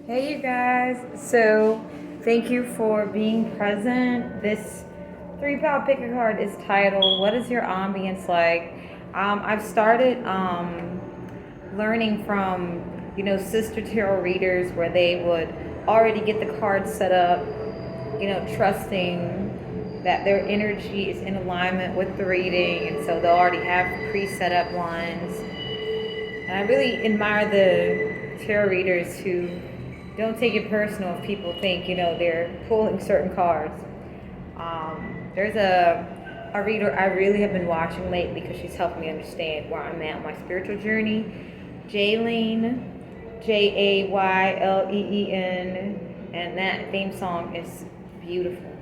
Hey, you guys. So, thank you for being present. This 3 pound picker card is titled, What is Your Ambience Like? I've started learning from, sister tarot readers where they would already get the cards set up, trusting that their energy is in alignment with the reading. And so they'll already have pre set up ones. And I really admire the tarot readers who don't take it personal if people think, they're pulling certain cards. There's a reader I really have been watching lately because she's helping me understand where I'm at on my spiritual journey. Jaylene, Jayleen, and that theme song is beautiful.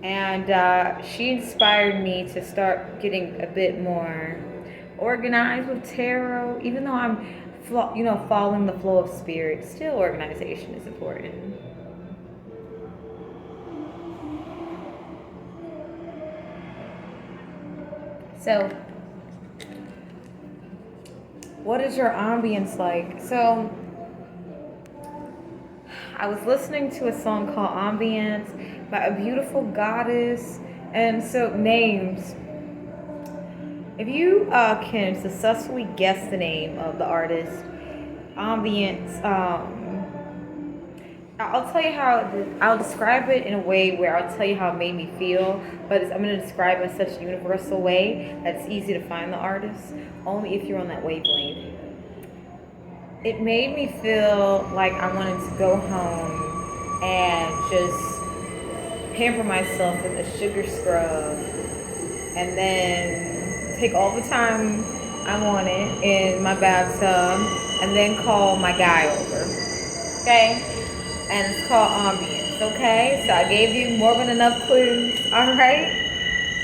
And she inspired me to start getting a bit more organized with tarot, even though I'm, following the flow of spirit. Still, organization is important. So, what is your ambience like? So, I was listening to a song called Ambiance by a beautiful goddess, and so names. If you can successfully guess the name of the artist, Ambience, I'll tell you how, I'll describe it in a way where I'll tell you how it made me feel, but I'm going to describe it in such a universal way that's easy to find the artist, only if you're on that wavelength. It made me feel like I wanted to go home and just pamper myself with a sugar scrub and then take all the time I wanted in my bathtub and then call my guy over. Okay? And it's called Ambience. Okay? So I gave you more than enough clues. Alright?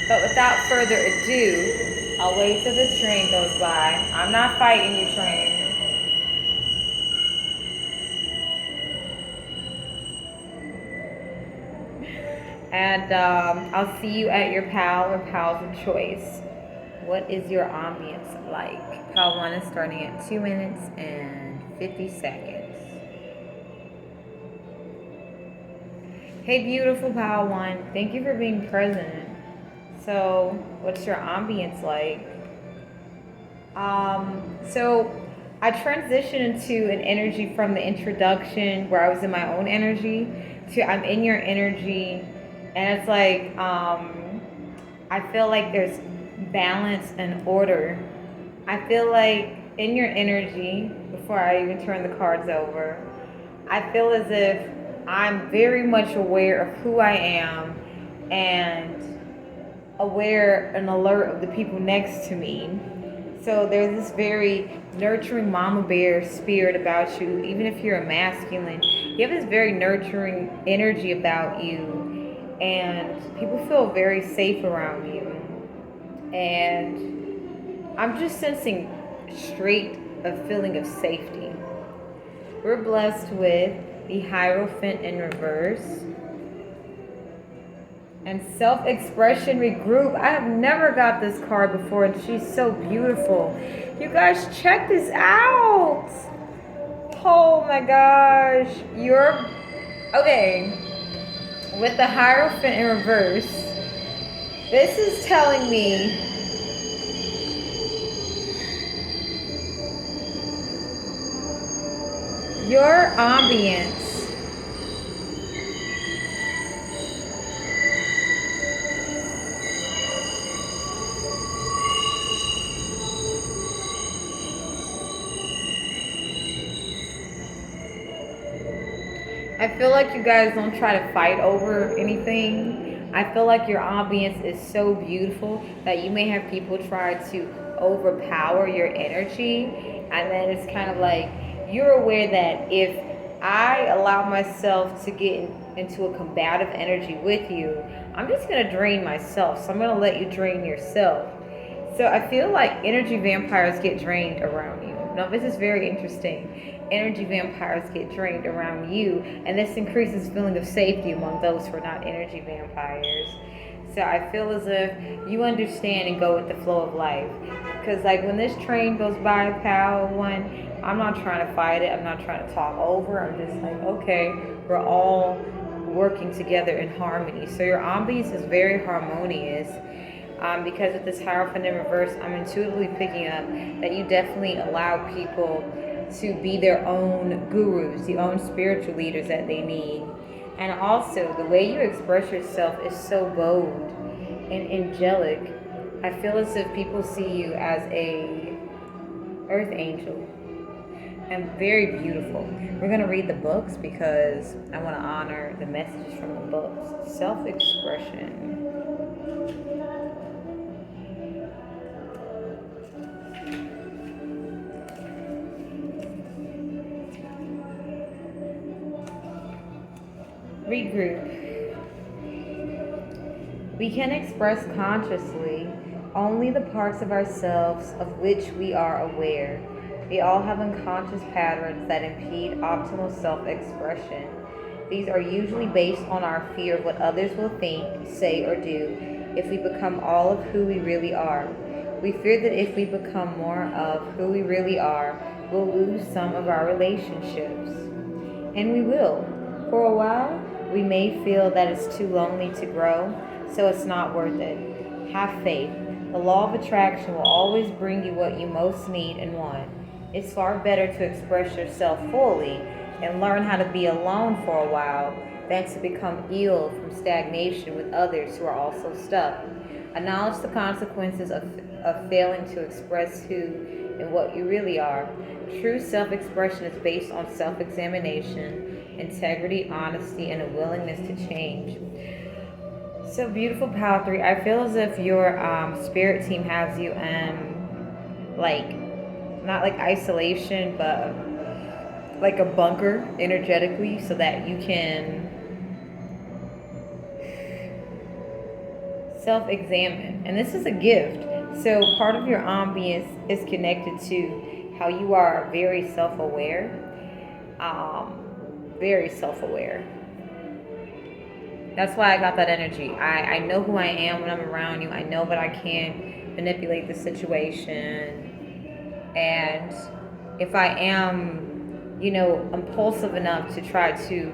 But without further ado, I'll wait till the train goes by. I'm not fighting you, train. And I'll see you at your pal or pals of choice. What is your ambience like? Pal 1 is starting at 2 minutes and 50 seconds. Hey, beautiful pal 1. Thank you for being present. So, what's your ambience like? So I transitioned into an energy from the introduction where I was in my own energy to I'm in your energy, and it's like I feel like there's balance and order. I feel like in your energy, before I even turn the cards over, I feel as if I'm very much aware of who I am and aware and alert of the people next to me. So there's this very nurturing mama bear spirit about you. Even if you're a masculine, you have this very nurturing energy about you, and people feel very safe around you. And I'm just sensing straight a feeling of safety. We're blessed with the Hierophant in reverse and self-expression regroup. I have never got this card before, and she's so beautiful. You guys, check this out. Oh my gosh. You're okay. With the Hierophant in reverse, this is telling me your ambience I feel like you guys don't try to fight over anything. I feel like your ambience is so beautiful that you may have people try to overpower your energy. And then it's kind of like you're aware that if I allow myself to get into a combative energy with you, I'm just going to drain myself. So I'm going to let you drain yourself. So I feel like energy vampires get drained around you. Now, this is very interesting. Energy vampires get drained around you, and this increases feeling of safety among those who are not energy vampires. So I feel as if you understand and go with the flow of life. Because like when this train goes by, pal 1, I'm not trying to fight it. I'm not trying to talk over. I'm just like, okay, we're all working together in harmony. So your ambience is very harmonious. Because with this Hierophant in reverse, I'm intuitively picking up that you definitely allow people to be their own gurus, the own spiritual leaders that they need. And also, the way you express yourself is so bold and angelic. I feel as if people see you as a earth angel and very beautiful. We're going to read the books because I want to honor the messages from the books. Self-expression. Regroup. We can express consciously only the parts of ourselves of which we are aware. We all have unconscious patterns that impede optimal self-expression. These are usually based on our fear of what others will think, say, or do if we become all of who we really are. We fear that if we become more of who we really are, we'll lose some of our relationships. And we will. For a while, we may feel that it's too lonely to grow, so it's not worth it. Have faith. The law of attraction will always bring you what you most need and want. It's far better to express yourself fully and learn how to be alone for a while than to become ill from stagnation with others who are also stuck. Acknowledge the consequences of failing to express who and what you really are. True self-expression is based on self-examination, integrity, honesty, and a willingness to change. So beautiful, Pal 3. I feel as if your spirit team has you in, like, not like isolation, but like a bunker energetically so that you can self-examine. And this is a gift. So part of your ambience is connected to how you are very self-aware. Very self-aware. That's why I got that energy. I know who I am when I'm around you. I know that I can manipulate the situation. And if I am, impulsive enough to try to,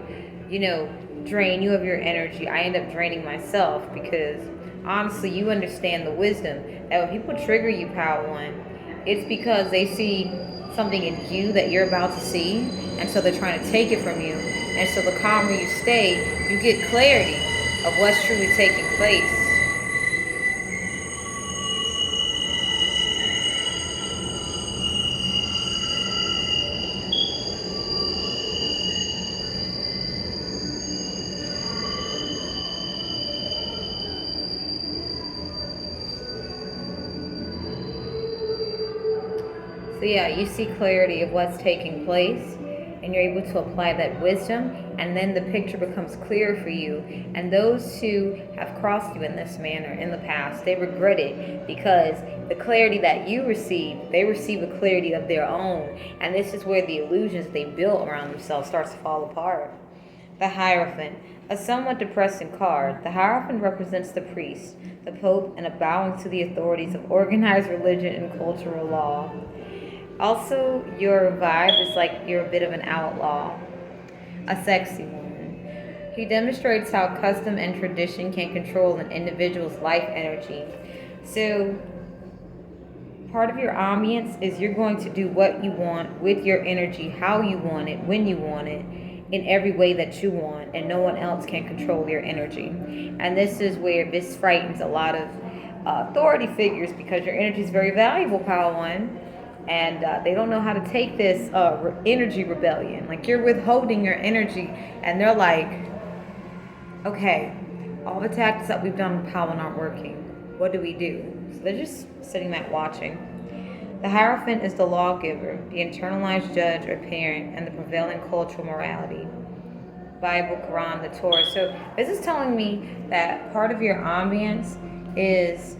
drain you of your energy, I end up draining myself because honestly, you understand the wisdom that when people trigger you, Power One, it's because they see something in you that you're about to see, and so they're trying to take it from you. And so the calmer you stay, you get clarity of what's truly taking place. So yeah, you see clarity of what's taking place and you're able to apply that wisdom, and then the picture becomes clear for you. And those who have crossed you in this manner in the past, they regret it because the clarity that you received, they receive a clarity of their own. And this is where the illusions they built around themselves starts to fall apart. The Hierophant, a somewhat depressing card. The Hierophant represents the priest, the Pope, and a bowing to the authorities of organized religion and cultural law. Also, your vibe is like you're a bit of an outlaw, a sexy one. He demonstrates how custom and tradition can control an individual's life energy. So, part of your ambience is you're going to do what you want with your energy, how you want it, when you want it, in every way that you want, and no one else can control your energy. And this is where this frightens a lot of authority figures because your energy is very valuable, Power One. And they don't know how to take this energy rebellion. Like you're withholding your energy, and they're like, okay, all the tactics that we've done with Power aren't working. What do we do? So they're just sitting back watching. The Hierophant is the lawgiver, the internalized judge or parent, and the prevailing cultural morality. Bible, Quran, the Torah. So this is telling me that part of your ambience is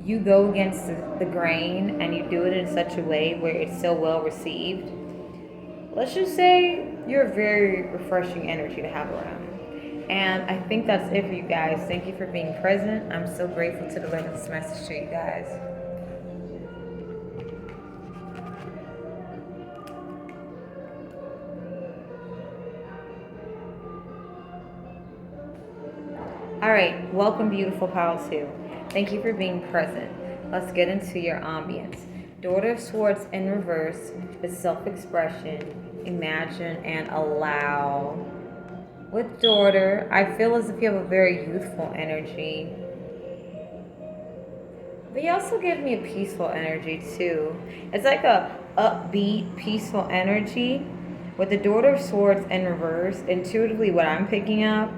you go against the grain and you do it in such a way where it's so well received. Let's just say you're a very refreshing energy to have around. And I think that's it for you guys. Thank you for being present. I'm so grateful to deliver this message to you guys. All right, welcome, beautiful pal two. Thank you for being present. Let's get into your ambience. Daughter of Swords in reverse is self-expression, imagine, and allow. With daughter, I feel as if you have a very youthful energy. But you also give me a peaceful energy too. It's like a upbeat, peaceful energy. With the Daughter of Swords in reverse, intuitively what I'm picking up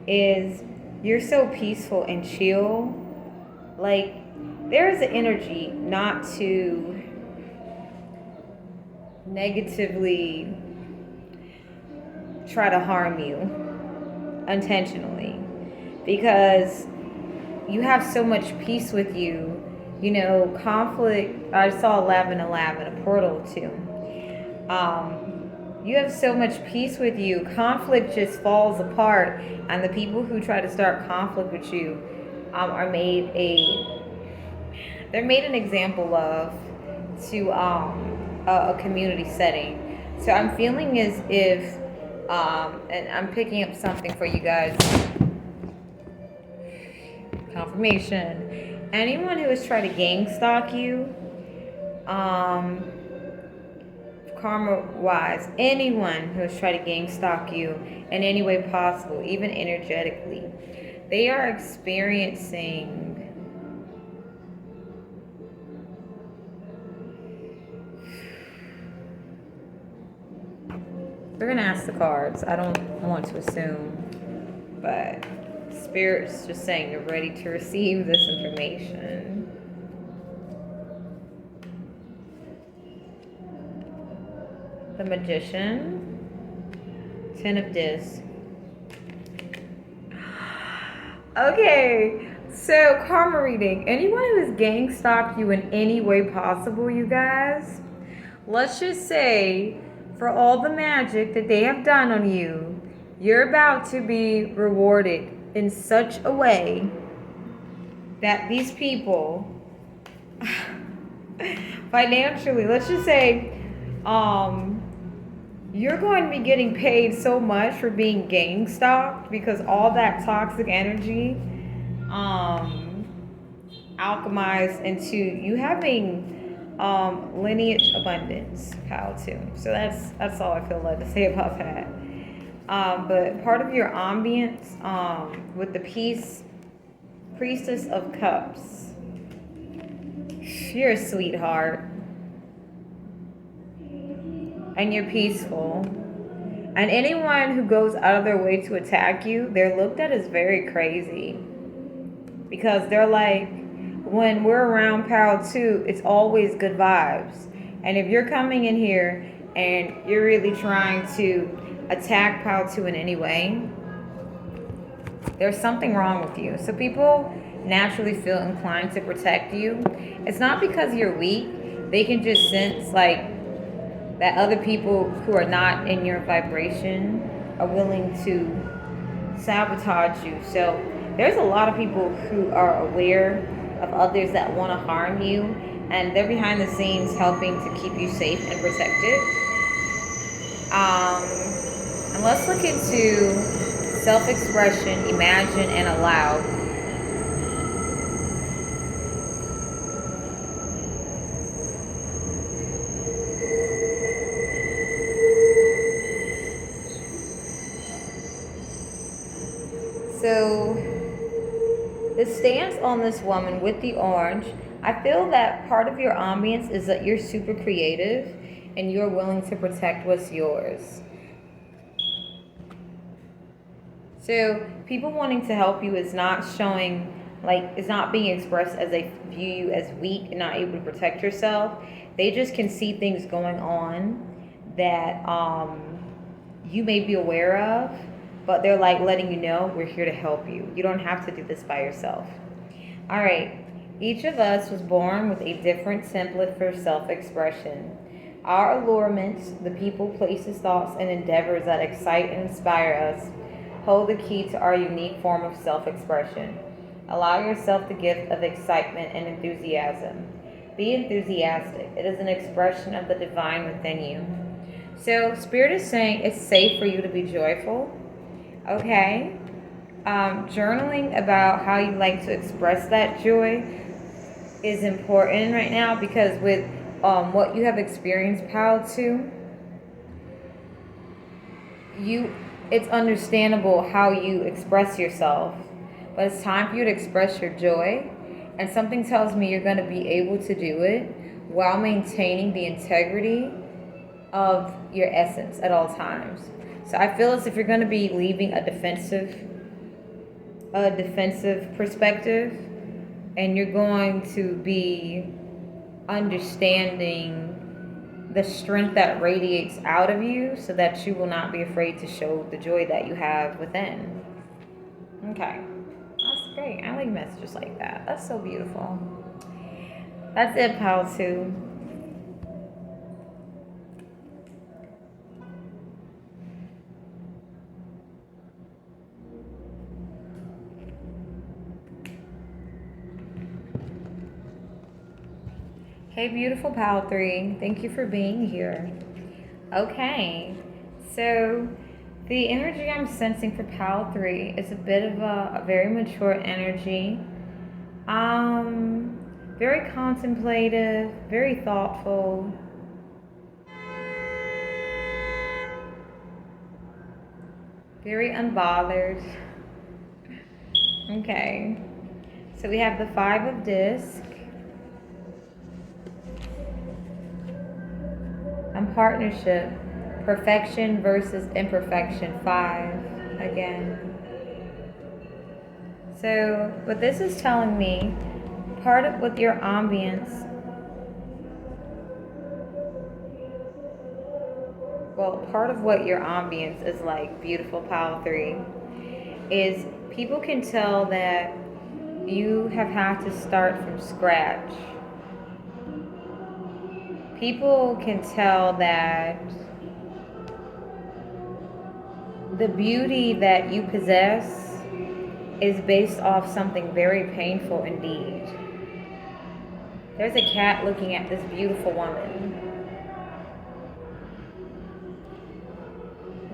is you're so peaceful and chill. Like there is an energy not to negatively try to harm you intentionally, because you have so much peace with you. You know, conflict. I saw 1111, a portal too. You have so much peace with you. Conflict just falls apart, and the people who try to start conflict with you are made they're made an example of to a community setting. So I'm feeling as if, and I'm picking up something for you guys. Confirmation. Anyone who has tried to gang stalk you, karma wise, anyone who has tried to gang stalk you in any way possible, even energetically, they are experiencing we're gonna ask the cards. I don't want to assume, but Spirit's just saying you're ready to receive this information. The Magician, Ten of Discs. Okay, so karma reading. Anyone who has gang stalked you in any way possible, you guys, let's just say for all the magic that they have done on you, you're about to be rewarded in such a way that these people financially, let's just say, you're going to be getting paid so much for being gang stalked, because all that toxic energy alchemized into you having lineage abundance, pal too. So that's all I feel led to say about that. But part of your ambience with the Priestess of Cups, you're a sweetheart. And you're peaceful. And anyone who goes out of their way to attack you, they're looked at as very crazy. Because they're like, when we're around Pal 2, it's always good vibes. And if you're coming in here and you're really trying to attack Pal 2 in any way, there's something wrong with you. So people naturally feel inclined to protect you. It's not because you're weak. They can just sense like that other people who are not in your vibration are willing to sabotage you. So there's a lot of people who are aware of others that want to harm you, and they're behind the scenes helping to keep you safe and protected. And let's look into self-expression, imagine, and allow. So the stance on this woman with the orange, I feel that part of your ambience is that you're super creative and you're willing to protect what's yours. So people wanting to help you is not showing, like, it's not being expressed as they view you as weak and not able to protect yourself. They just can see things going on that you may be aware of, but they're like letting you know, we're here to help you. You don't have to do this by yourself. All right. Each of us was born with a different template for self-expression. Our allurements, the people, places, thoughts, and endeavors that excite and inspire us, hold the key to our unique form of self-expression. Allow yourself the gift of excitement and enthusiasm. Be enthusiastic. It is an expression of the divine within you. So Spirit is saying it's safe for you to be joyful. Okay? Journaling about how you like to express that joy is important right now because with what you have experienced, pal, too, you it's understandable how you express yourself, but it's time for you to express your joy, and something tells me you're going to be able to do it while maintaining the integrity of your essence at all times. So I feel as if you're going to be leaving a defensive perspective, and you're going to be understanding the strength that radiates out of you so that you will not be afraid to show the joy that you have within. Okay. That's great. I like messages like that. That's so beautiful. That's it, pal, too. Hey, beautiful pal 3. Thank you for being here. Okay. So, the energy I'm sensing for pal 3 is a bit of a very mature energy. Very contemplative, very thoughtful. Very unbothered. Okay. So we have the 5 of disc. And partnership. Perfection versus imperfection. 5 again. So what this is telling me, part of with your ambience, part of what your ambience is like, beautiful pal 3, is people can tell that you have had to start from scratch. People can tell that the beauty that you possess is based off something very painful indeed. There's a cat looking at this beautiful woman.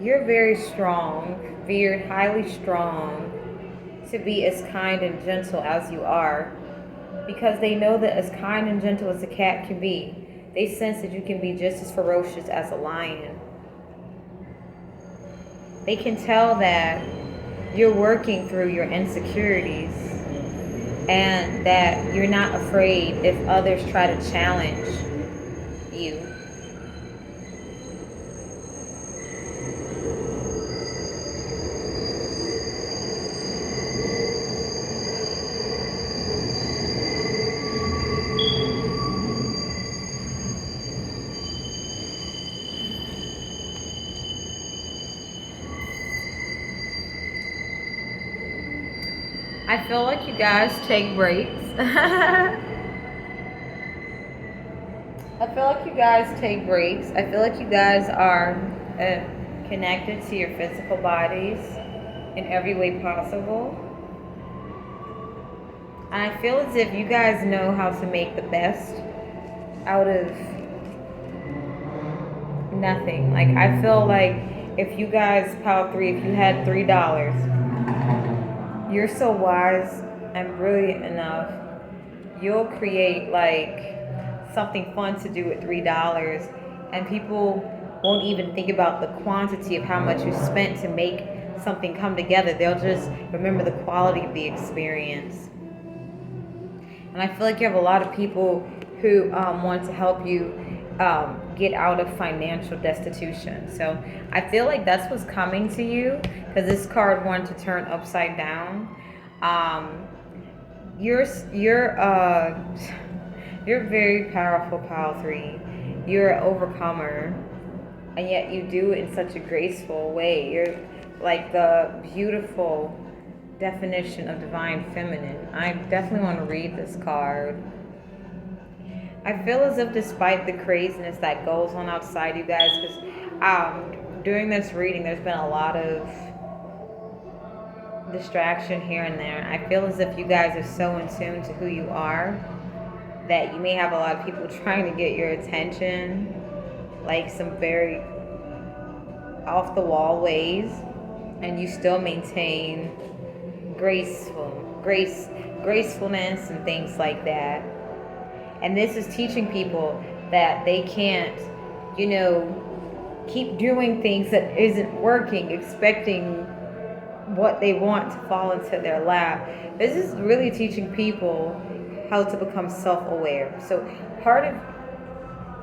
You're very strong, very highly strong, to be as kind and gentle as you are, because they know that as kind and gentle as a cat can be, they sense that you can be just as ferocious as a lion. They can tell that you're working through your insecurities and that you're not afraid if others try to challenge you. I feel like you guys take breaks. I feel like you guys take breaks. I feel like you guys are connected to your physical bodies in every way possible. And I feel as if you guys know how to make the best out of nothing. Like, I feel like if you guys, Power 3, if you had $3, you're so wise and brilliant enough, you'll create like something fun to do with $3, and people won't even think about the quantity of how much you spent to make something come together. They'll just remember the quality of the experience. And I feel like you have a lot of people who want to help you get out of financial destitution. So I feel like that's what's coming to you, because this card wanted to turn upside down. You're very powerful, Pile 3. You're an overcomer, and yet you do it in such a graceful way. You're like the beautiful definition of divine feminine. I definitely want to read this card. I feel as if despite the craziness that goes on outside you guys, because during this reading there's been a lot of distraction here and there. I feel as if you guys are so in tune to who you are that you may have a lot of people trying to get your attention, like some very off the wall ways, and you still maintain gracefulness and things like that. And this is teaching people that they can't, you know, keep doing things that isn't working, expecting what they want to fall into their lap. This is really teaching people how to become self-aware. So part of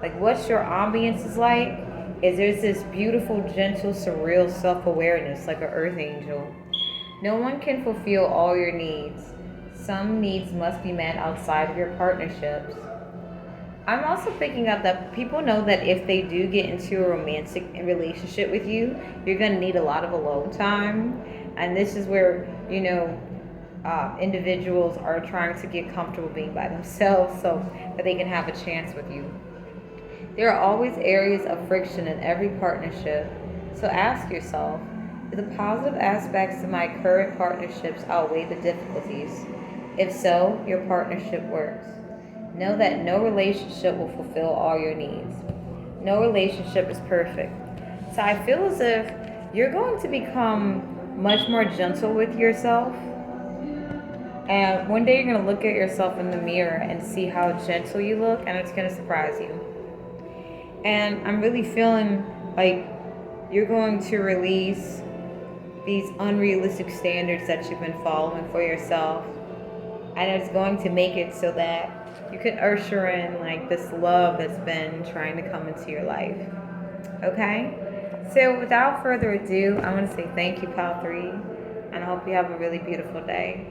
like what your ambience is like is there's this beautiful, gentle, surreal self-awareness like an earth angel. No one can fulfill all your needs. Some needs must be met outside of your partnerships. I'm also picking up that people know that if they do get into a romantic relationship with you, you're going to need a lot of alone time. And this is where, individuals are trying to get comfortable being by themselves so that they can have a chance with you. There are always areas of friction in every partnership. So ask yourself, do the positive aspects of my current partnerships outweigh the difficulties? If so, your partnership works. Know that no relationship will fulfill all your needs. No relationship is perfect. So I feel as if you're going to become much more gentle with yourself. And one day you're going to look at yourself in the mirror and see how gentle you look, and it's going to surprise you. And I'm really feeling like you're going to release these unrealistic standards that you've been following for yourself. And it's going to make it so that you can usher in like this love that's been trying to come into your life. Okay? So without further ado, I want to say thank you, Pal 3, and I hope you have a really beautiful day.